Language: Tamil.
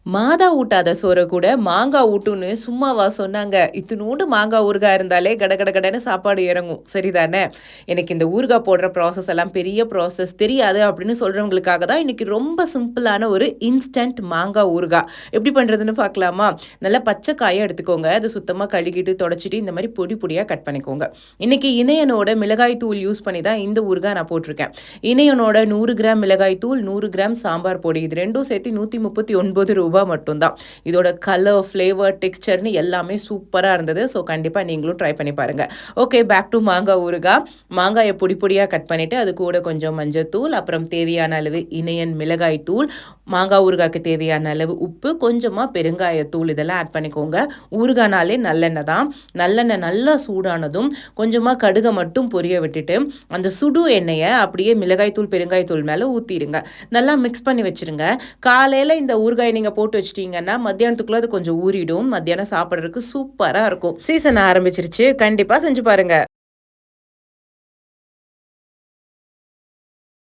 மாதா ஊட்டாத சோற கூட மாங்காய் ஊட்டும்னு சும்மாவா சொன்னாங்க? இத்துணூண்டு மாங்காய் ஊறுகாய் இருந்தாலே கட கட கடன்னு சாப்பாடு இறங்கும். சரிதானே? எனக்கு இந்த ஊறுகாய் போடுற ப்ராசஸ் எல்லாம் பெரிய ப்ராசஸ் தெரியாது அப்படின்னு சொல்றவங்களுக்காக தான் இன்னைக்கு ரொம்ப சிம்பிளான ஒரு இன்ஸ்டன்ட் மாங்காய் ஊறுகாய். எப்படி பண்றதுன்னு பார்க்கலாமா? நல்லா பச்சை காய எடுத்துக்கோங்க. அது சுத்தமா கழுகிட்டு, தொடச்சிட்டு இந்த மாரி பொடி பொடியா கட் பண்ணிக்கோங்க. இன்னைக்கு இணையனோட மிளகாய் தூள் யூஸ் பண்ணி தான் இந்த ஊறுகாய் நான் போட்டிருக்கேன். இணையனோட 100 கிராம் மிளகாய் தூள், 100 கிராம் சாம்பார் பொடி இது 2ம் சேர்த்து ரூ. 139 மட்டும் தான். இதோட கலர், ஃப்ளேவர், டெக்ஸ்சர்ன்னு எல்லாமே சூப்பரா இருந்தது. ஸோ கண்டிப்பா நீங்களும் ட்ரை பண்ணி பாருங்க. ஓகே, பேக் டு மாங்காய் ஊறுகாய். மாங்காய பொடி பொடியா கட் பண்ணிட்டு, அது கூட கொஞ்சம் மஞ்சத்தூள், அப்புறம் தேவையான அளவு இணையன் மிளகாய் தூள், மாங்காய் ஊறுகாய்க்கு தேவையான அளவு உப்பு, கொஞ்சமா பெருங்காயத்தூள் இதெல்லாம் ஆட் பண்ணிக்கோங்க. ஊறுகாய்னாலே நல்லெண்ணெய் தான். நல்லெண்ணெய் நல்லா சூடானதும் கொஞ்சமா கடுக மட்டும் பொரிய விட்டுட்டு, அந்த சுடு எண்ணெய அப்படியே மிளகாய் தூள், பெருங்காய தூள் மேல ஊத்திருங்க. நல்லா மிக்ஸ் பண்ணி வச்சிருங்க. காலையில இந்த ஊறுகாய் நீங்க போட்டு வச்சிட்டீங்கன்னா மத்தியானத்துக்குள்ள அது கொஞ்சம் ஊறிடும். மத்தியானம் சாப்பிடுறதுக்கு சூப்பரா இருக்கும். சீசன் ஆரம்பிச்சிருச்சு. கண்டிப்பா செஞ்சு பாருங்க.